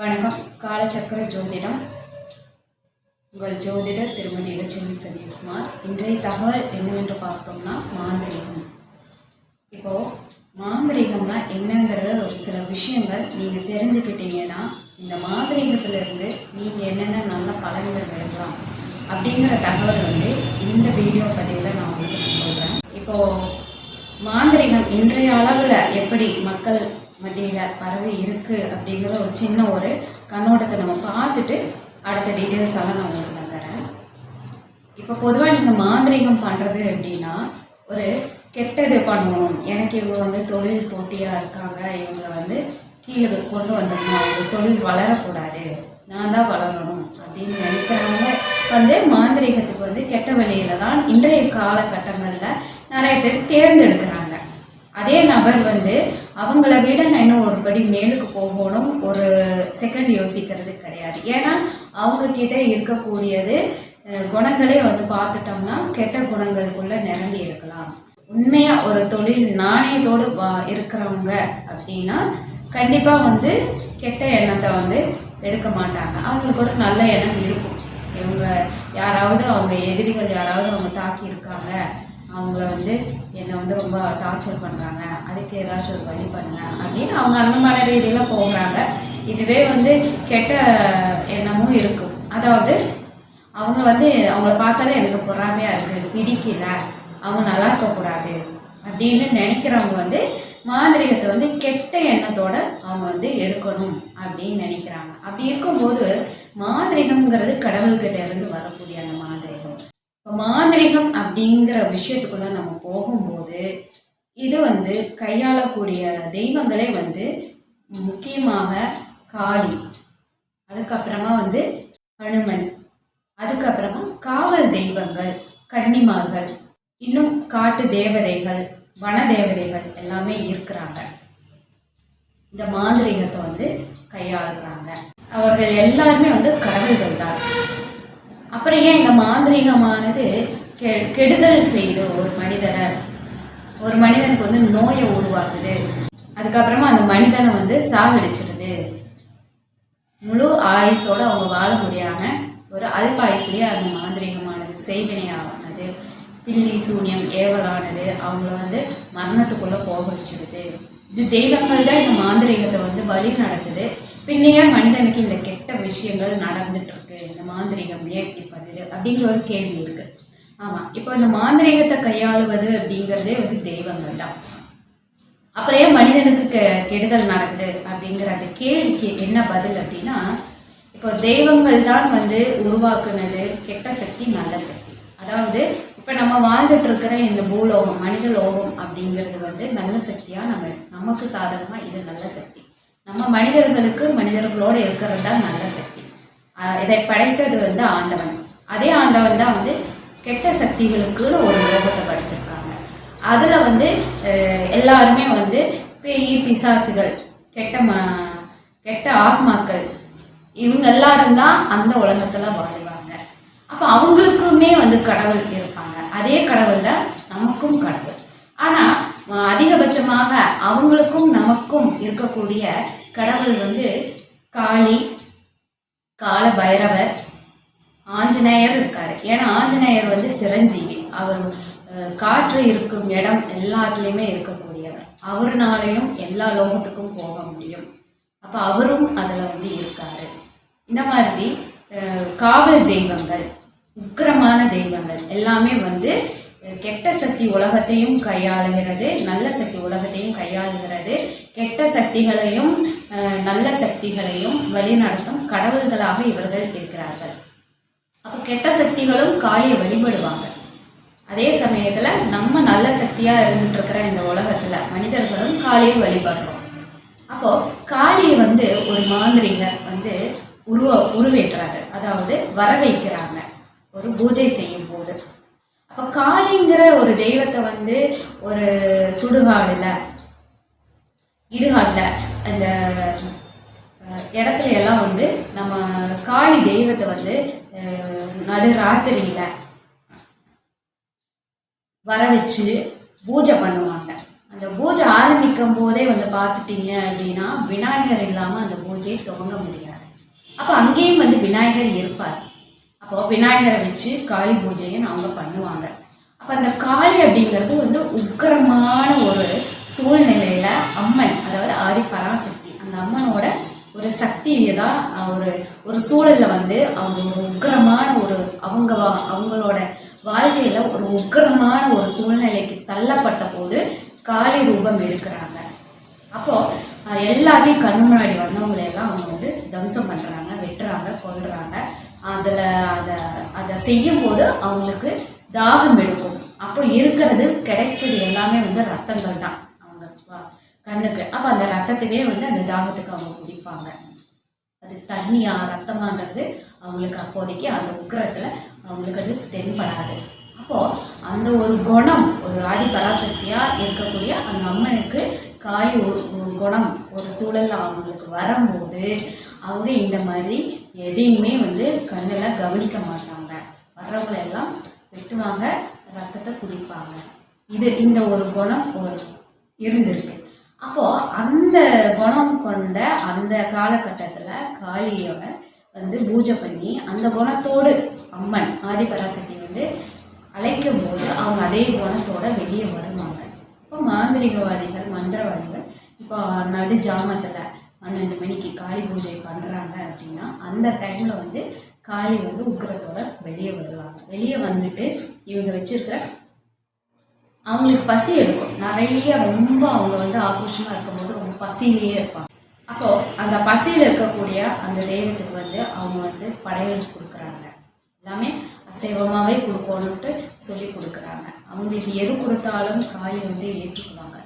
வணக்கம். காலச்சக்கர ஜோதிடம். உங்கள் ஜோதிடர் திருமதி இளச்செல்வி சதீஷ்குமார். இன்றைய தகவல் என்னவென்று பார்த்தோம்னா மாந்திரீகம். இப்போது மாந்திரீகம்னா என்னங்கிறத ஒரு சில விஷயங்கள் நீங்கள் தெரிஞ்சுக்கிட்டீங்கன்னா இந்த மாந்திரீகத்திலிருந்து நீங்கள் என்னென்ன நல்ல பலன்கள் எடுக்கலாம் அப்படிங்கிற தகவல் இந்த வீடியோ பதிவில் நான் உங்களுக்கு சொல்கிறேன். இப்போது மாந்திரீகம் இன்றைய அளவில் எப்படி மக்கள் மத்தியில் பரவி இருக்குது அப்படிங்கிற ஒரு சின்ன ஒரு கண்ணோட்டத்தை நம்ம பார்த்துட்டு அடுத்த டீட்டெயில்ஸ் எல்லாம் நான் உங்களுக்கு நான் தரேன். இப்போ பொதுவாக நீங்கள் மாந்திரீகம் பண்ணுறது அப்படின்னா ஒரு கெட்டது பண்ணணும், எனக்கு இவங்க தொழில் போட்டியாக இருக்காங்க, இவங்களை கீழே கொண்டு வந்துடணும், அவங்க தொழில் வளரக்கூடாது, நான் தான் வளரணும் அப்படின்னு நினைக்கிறவங்க மாந்திரீகத்துக்கு கெட்ட வழியில தான் இன்றைய காலகட்டங்களில் நிறைய பேர் தேர்ந்தெடுக்கிறாங்க. அதே நபர் அவங்கள விட நான் இன்னும் ஒரு படி மேலுக்கு போகணும் ஒரு செகண்ட் யோசிக்கிறது கிடையாது. ஏன்னா அவங்க கிட்ட இருக்கக்கூடியது குணங்களே பார்த்துட்டோம்னா கெட்ட குணங்களுக்குள்ள நிரம்பி இருக்கலாம். உண்மையா ஒரு தொழில் நாணயத்தோடு இருக்கிறவங்க அப்படின்னா கண்டிப்பா கெட்ட எண்ணத்தை எடுக்க மாட்டாங்க. அவங்களுக்கு ஒரு நல்ல எண்ணம் இருக்கும். இவங்க யாராவது அவங்க எதிரிகள் யாராவது அவங்க தாக்கி இருக்காங்க, அவங்கள என்னை ரொம்ப டார்ச்சர் பண்ணுறாங்க, அதுக்கு ஏதாச்சும் ஒரு வழி பண்ணுங்க அப்படின்னு அவங்க அந்த மாதிரி ரீதியில் போகிறாங்க. இதுவே கெட்ட எண்ணமும் இருக்கும். அதாவது அவங்க அவங்கள பார்த்தாலே எனக்கு பொறாமையாக இருக்குது, பிடிக்கல, அவங்க நல்லா இருக்கக்கூடாது அப்படின்னு நினைக்கிறவங்க மாந்திரிகத்தை கெட்ட எண்ணத்தோட அவங்க எடுக்கணும் அப்படின்னு நினைக்கிறாங்க. அப்படி இருக்கும்போது மாந்திரிகம்ங்கிறது கடவுள்கிட்ட இருந்து வரக்கூடிய அந்த மாந்திரிகம். இப்போ மாந்திரிகம் அப்படிங்கிற விஷயத்துக்குள்ள நம்ம போகும்போது இது கையாளக்கூடிய தெய்வங்களே முக்கியமாக காளி, அதுக்கப்புறமா ஹனுமன், அதுக்கப்புறமா காவல் தெய்வங்கள், கன்னிமார்கள், இன்னும் காட்டு தேவதைகள், வன தேவதைகள் எல்லாமே இருக்கிறாங்க. இந்த மாந்திரீகத்தை கையாளுறாங்க. அவர்கள் எல்லாருமே கடவுள்கள் தான். அப்புறம் ஏன் இந்த மாந்திரீகமானது கெடுதல் செய்யுது ஒரு மனிதனுக்கு நோயை உருவாக்குது, அதுக்கப்புறமா அந்த மனிதனை சாகடிச்சிடுது, முழு ஆயுசோடு அவங்க வாழ முடியாம ஒரு அல்பாயுஸ்லேயே அந்த மாந்திரீகமானது செய்வினையானது, பில்லி சூனியம் ஏவலானது அவங்கள மரணத்துக்குள்ள போக வச்சிடுது. இது தெய்வங்கள் தான் இந்த மாந்திரீகத்தை வழி நடக்குது. பின்னையே மனிதனுக்கு இந்த கெட்ட விஷயங்கள் நடந்துட்டு இருக்கு, இந்த மாந்திரீகம் ஏன் இப்படி பண்ணுது அப்படிங்கிற ஒரு கேள்வி இருக்கு. ஆமா, இப்போ இந்த மாந்திரீகத்தை கையாளுவது அப்படிங்கிறதே தெய்வங்கள் தான். அப்புறம் ஏன் மனிதனுக்கு கெடுதல் நடக்குது அப்படிங்கிற அந்த கேள்விக்கு என்ன பதில் அப்படின்னா, இப்போ தெய்வங்கள் தான் உருவாக்குனது கெட்ட சக்தி நல்ல சக்தி. அதாவது இப்போ நம்ம வாழ்ந்துட்டு இருக்கிற இந்த பூலோகம் மனித லோகம் அப்படிங்கிறது நல்ல சக்தியா நமக்கு சாதகமா இது நல்ல சக்தி. நம்ம மனிதர்களுக்கு மனிதர்களோடு இருக்கிறது தான் நல்ல சக்தி. இதை படைத்தது ஆண்டவன். அதே ஆண்டவன் தான் கெட்ட சக்திகளுக்குன்னு ஒரு லோகத்தை படிச்சிருக்காங்க. அதில் எல்லாருமே பேய் பிசாசுகள் கெட்ட ஆத்மாக்கள் இவங்க எல்லாரும் தான் அந்த உலகத்தில் வாழ்வாங்க. அப்போ அவங்களுக்குமே கடவுள் இருப்பாங்க. அதே கடவுள் தான் நமக்கும் கடவுள். ஆனால் அதிகபட்சமாக அவங்களுக்கும் நமக்கும் இருக்கக்கூடிய கடவுள் காளி, கால பைரவர், ஆஞ்சநேயர் இருக்காரு. ஏன்னா ஆஞ்சநேயர் சிரஞ்சீவி. அவர் காற்று இருக்கும் இடம் எல்லாத்துலேயுமே இருக்கக்கூடியவர். அவருனாலையும் எல்லா லோகத்துக்கும் போக முடியும். அப்போ அவரும் அதில் இருக்காரு. இந்த மாதிரி காவல் தெய்வங்கள், உக்கிரமான தெய்வங்கள் எல்லாமே கெட்ட சக்தி உலகத்தையும் கையாளுகிறது, நல்ல சக்தி உலகத்தையும் கையாளுகிறது. கெட்ட சக்திகளையும் நல்ல சக்திகளையும் வழிநடத்தும் கடவுள்களாக இவர்கள் இருக்கிறார்கள். அப்போ கெட்ட சக்திகளும் காளியை வழிபடுவாங்க. அதே சமயத்தில் நம்ம நல்ல சக்தியாக இருந்துட்டு இருக்கிற இந்த உலகத்தில் மனிதர்களும் காளியை வழிபடுறோம். அப்போ காளியை ஒரு மாந்திரிகர் உருவேற்றாரு, அதாவது வர வைக்கிறாங்க ஒரு பூஜை செய்யும் போது. அப்போ காளிங்கிற ஒரு தெய்வத்தை ஒரு சுடுகாடுல இடுகாட்டில் அந்த இடத்துல எல்லாம் நம்ம காளி தெய்வத்தை நடு ராத்திரியில வர வச்சு பூஜை பண்ணுவாங்க. அந்த பூஜை ஆரம்பிக்கும் போதே பார்த்துட்டீங்க அப்படின்னா விநாயகர் இல்லாமல் அந்த பூஜையை துவங்க முடியாது. அப்போ அங்கேயும் வந்து விநாயகர் இருப்பார். அப்போ விநாயகரை வச்சு காளி பூஜையை அவங்க பண்ணுவாங்க. அப்போ அந்த காளி அப்படிங்கிறது வந்து உக்கிரமான ஒரு சூழ்நிலையில அம்மன், அதாவது ஆதி பராசக்தி, அந்த அம்மனோட ஒரு சக்தியை தான் ஒரு சூழல்ல வந்து அவங்க ஒரு உக்கிரமான ஒரு அவங்களோட வாழ்க்கையில ஒரு உக்கிரமான ஒரு சூழ்நிலைக்கு தள்ளப்பட்ட போது காளி ரூபம் எடுக்கிறாங்க. அப்போ எல்லாத்தையும் கண்ணு முன்னாடி வந்தவங்களையெல்லாம் அவங்க வந்து தம்சம் பண்றாங்க, வெட்டுறாங்க, கொல்றாங்க. அதை செய்யும் போது அவங்களுக்கு தாகம் எடுக்கும். அப்போ இருக்கிறது கிடைச்சது எல்லாமே வந்து ரத்தங்கள் தான் அவங்க கண்ணுக்கு. அப்போ அந்த ரத்தத்தையே வந்து அந்த தாகத்துக்கு அவங்க குடிப்பாங்க. அது தண்ணியா ரத்தமாங்கிறது அவங்களுக்கு அப்போதைக்கு அந்த உக்கிரத்துல அவங்களுக்கு அது தென்படாது. அப்போ அந்த ஒரு குணம், ஒரு ஆதி பராசக்தியா இருக்கக்கூடிய அந்த அம்மனுக்கு காளி ஒரு குணம் ஒரு சூழல்ல அவங்களுக்கு வரும்போது அவங்க இந்த மாதிரி எதையுமே வந்து கண்ணில் கவனிக்க மாட்டாங்க. வர்றவங்களெல்லாம் வெட்டுவாங்க, ரத்தத்தை குடிப்பாங்க. இந்த ஒரு குணம் இருந்திருக்கு. அப்போ அந்த குணம் கொண்ட அந்த காலகட்டத்தில் காளியோட வந்து பூஜை பண்ணி அந்த குணத்தோடு அம்மன் ஆதி பராசக்தி வந்து அழைக்கும் போது அவங்க அதே குணத்தோட வெளியே வருவாங்க. இப்போ மாந்திரிகவாதிகள், மந்திரவாதிகள் இப்போ நடு ஜாமத்தில் 12 மணிக்கு காளி பூஜை பண்ணுறாங்க அப்படின்னா அந்த டைமில் வந்து காளி வந்து உக்கிரத்தோட வெளியே வருவாங்க. வெளியே வந்துட்டு இவங்க வச்சிருக்கிற அவங்களுக்கு பசி எடுக்கும் நிறைய, ரொம்ப அவங்க வந்து ஆக்ரோஷமாக இருக்கும்போது ரொம்ப பசியிலேயே இருப்பாங்க. அப்போது அந்த பசியில் இருக்கக்கூடிய அந்த தெய்வத்துக்கு வந்து அவங்க வந்து படையல் கொடுக்குறாங்க. எல்லாமே அசைவமாகவே கொடுக்கணுன்ட்டு சொல்லி கொடுக்குறாங்க. அவங்களுக்கு எது கொடுத்தாலும் காளி வந்து ஏற்றுக்குவாங்க.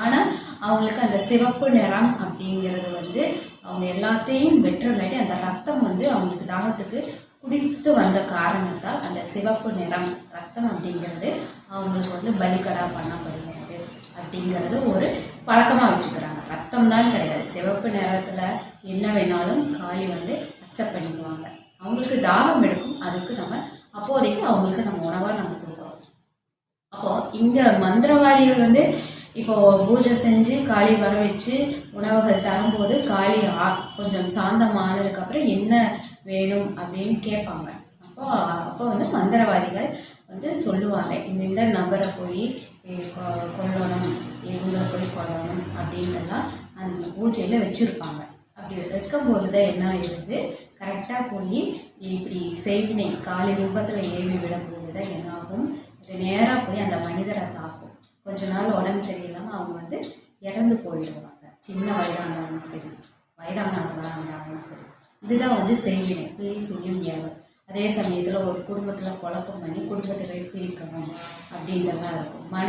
ஆனால் அவங்களுக்கு அந்த சிவப்பு நிறம் அப்படிங்கிறது வந்து அவங்க எல்லாத்தையும் வெட்டுறங்காட்டி அந்த ரத்தம் வந்து அவங்களுக்கு தாகத்துக்கு குடித்து வந்த காரணத்தால் அந்த சிவப்பு நிறம் ரத்தம் அப்படிங்கிறது அவங்களுக்கு வந்து பலிகடா பண்ணப்படுகிறது அப்படிங்கிறது ஒரு பழக்கமாக வச்சுக்கிறாங்க. ரத்தம் தான் கிடையாது, சிவப்பு நிறத்தில் என்ன வேணாலும் காளி வந்து அக்செப்ட் பண்ணிக்குவாங்க. அவங்களுக்கு தாகம் எடுக்கும், அதுக்கு நம்ம அப்போதைக்கு அவங்களுக்கு நம்ம உணவாக நம்ம கொடுக்குறோம். அப்போது இங்கே மந்திரவாதிகள் வந்து இப்போது பூஜை செஞ்சு காளி வர வச்சு உணவுகள் தரும்போது காளி கொஞ்சம் சாந்தமானதுக்கப்புறம் என்ன வேணும் அப்படின்னு கேட்பாங்க. அப்போ வந்து மந்திரவாதிகள் வந்து சொல்லுவாங்க, இந்த நபரை போய் கொல்லணும், இவங்களை போய் கொல்லணும் அப்படின்லாம் அந்த பூஜையில் வச்சுருப்பாங்க. அப்படி வைக்கும்போது தான் என்ன ஆகிடுது, கரெக்டாக போய் இப்படி செய்வினை காளி ரூபத்தில் ஏவி விடும்போது தான் என்ன ஆகும், இது நேராக போய் அந்த மனிதரை தாக்கும். கொஞ்ச நாள் உடம்பு சரியில்லாமல் அவங்க வந்து இறந்து போயிடுவாங்க. சின்ன வயதானாலும் சரி, வயதானவங்களாக இருந்தாலும் சரி. இதுதான் வந்து செய்வினை, பிள்ளை சொல்லியும் ஏவல். அதே சமயத்தில் ஒரு குடும்பத்தில் குழப்பம் பண்ணி குடும்பத்தில் பிரிக்கணும் அப்படின்றதான் இருக்கும். மன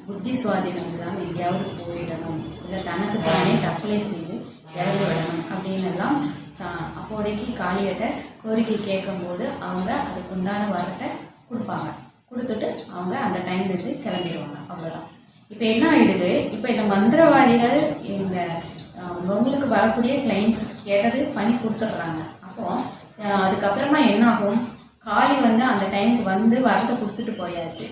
புத்தி சுவாதீனம் இல்லாமல் எங்கேயாவது போயிடணும், இல்லை தனக்கு தானே தற்கொலை செய்து இறந்து விடணும் அப்படின்னெல்லாம் அப்போதைக்கு காளியிட்ட கோரிக்கை கேட்கும்போது அவங்க அதுக்கு உண்டான வரத்தை கொடுப்பாங்க. கொடுத்துட்டு அவங்க அந்த டைம்லேருந்து கிளம்பிடுவாங்க. அவ்வளோதான். இப்போ என்ன ஆகிடுது, இப்போ இந்த மந்திரவாதிகள் இந்த உங்களுக்கு வரக்கூடிய கிளைண்ட்ஸ் கேட்டது பண்ணி கொடுத்துட்றாங்க. அப்போது அதுக்கப்புறமா என்ன ஆகும், காளி வந்து அந்த டைமுக்கு வந்து வரத்தை கொடுத்துட்டு போயாச்சு.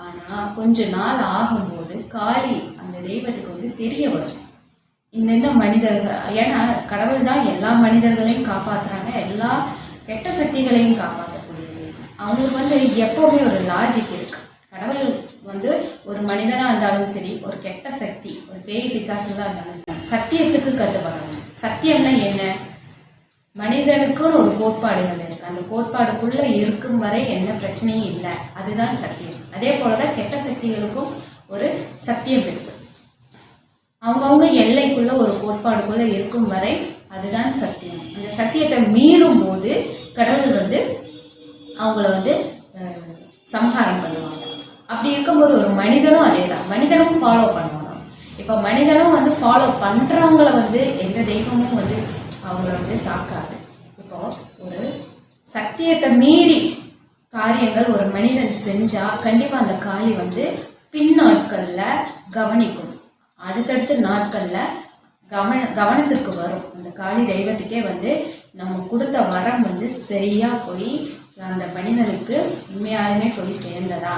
ஆனால் கொஞ்ச நாள் ஆகும்போது காளி அந்த தெய்வத்துக்கு வந்து தெரிய வரும், இந்த மனிதர்கள், ஏன்னா கடவுள் தான் எல்லா மனிதர்களையும் காப்பாற்றுறாங்க, எல்லா கெட்ட சக்திகளையும் காப்பாற்றக்கூடியது. அவங்களுக்கு வந்து எப்போவுமே ஒரு லாஜிக் இருக்கு. கடவுள் வந்து ஒரு மனிதனாக இருந்தாலும் சரி, ஒரு கெட்ட சக்தி, ஒரு பேய் பிசாசுகளாக இருந்தாலும் சரி, சத்தியத்துக்கு கட்டுப்படணும். சத்தியம்னா என்ன, மனிதனுக்குன்னு ஒரு கோட்பாடுகள் இருக்கு. அந்த கோட்பாடுக்குள்ள இருக்கும் வரை எந்த பிரச்சனையும் இல்லை, அதுதான் சத்தியம். அதே போலதான் கெட்ட சக்திகளுக்கும் ஒரு சத்தியம் இருக்கு. அவங்கவுங்க எல்லைக்குள்ள ஒரு கோட்பாடுக்குள்ள இருக்கும் வரை அதுதான் சத்தியம். அந்த சத்தியத்தை மீறும் போது கடவுள் வந்து அவங்கள வந்து சம்ஹாரம் பண்ணுவாங்க. அப்படி இருக்கும்போது ஒரு மனிதனும் அதே தான், மனிதனும் ஃபாலோ பண்ணுவாங்க. இப்போ மனிதனும் வந்து ஃபாலோ பண்ணுறவங்கள வந்து எந்த தெய்வமும் வந்து அவங்கள வந்து தாக்காது. இப்போ ஒரு சத்தியத்தை மீறி காரியங்கள் ஒரு மனிதன் செஞ்சா கண்டிப்பாக அந்த காளி வந்து பின்னாட்களில் கவனிக்கும். அடுத்தடுத்த நாட்களில் கவனத்திற்கு வரும். அந்த காளி தெய்வத்துக்கே வந்து நம்ம கொடுத்த வரம் வந்து சரியாக போய் அந்த மனிதனுக்கு உண்மையாலுமே போய் சேர்ந்ததா,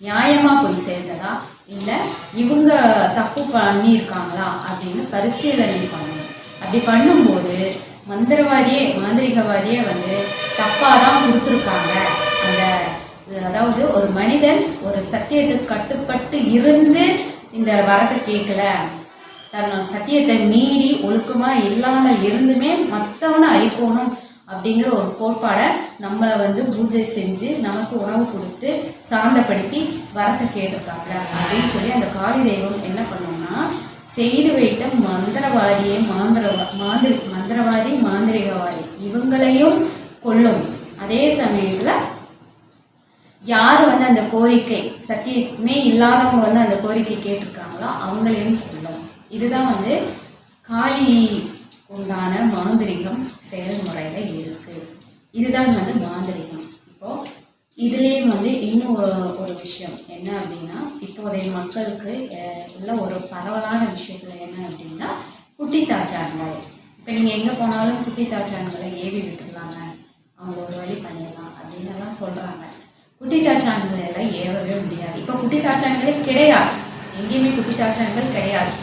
நியாயமாக போய் சேர்ந்ததா, இல்லை இவங்க தப்பு பண்ணியிருக்காங்களா அப்படின்னு பரிசீலனை பண்ணணும். அப்படி பண்ணும்போது மாந்திரிகவாதியே வந்து தப்பாக தான் கொடுத்துருக்காங்க. அந்த அதாவது ஒரு மனிதன் ஒரு சத்தியத்துக்கு கட்டுப்பட்டு இருந்து இந்த வரத்தை கேட்கல, தன் சத்தியத்தை மீறி ஒழுக்கமாக இல்லாமல் இருந்துமே மற்றவனை அழிக்கணும் அப்படிங்கிற ஒரு கோட்பாடை நம்மளை வந்து பூஜை செஞ்சு நமக்கு உணவு கொடுத்து சாந்தப்படுத்தி வரத்தை கேட்டிருக்காங்க அப்படின்னு சொல்லி அந்த காளி தெய்வம் என்ன பண்ணோம்னா, செய்து வைத்த மந்திரவாதி மாந்திரிகவாதி இவங்களையும் கொல்லும். அதே சமயத்தில் யார் வந்து அந்த கோரிக்கை சத்தியமே இல்லாதவங்க வந்து அந்த கோரிக்கை கேட்டிருக்காங்களோ அவங்களையும் கொல்லும். இதுதான் வந்து காளி உண்டான மாந்திரிகம் செயல்முறையில் இருக்குது. இதுதான் வந்து மாந்திரிகம். இப்போது இதுலேயும் வந்து இன்னும் ஒரு விஷயம் என்ன அப்படின்னா, இப்போதைய மக்களுக்கு உள்ள ஒரு பரவலான விஷயத்தில் என்ன அப்படின்னா குட்டித்தாச்சான்கள். இப்போ நீங்கள் எங்கே போனாலும் குட்டித்தாச்சான்களை ஏவி விட்டுருலாங்க, அவங்க ஒரு வழி பண்ணிடலாம் அப்படின்னு எல்லாம் சொல்கிறாங்க. குட்டித்தாச்சான்கள் எல்லாம் ஏவவே முடியாது. இப்போ குட்டித்தாச்சான்களே கிடையாது, எங்கேயுமே குட்டித்தாச்சான்கள் கிடையாது.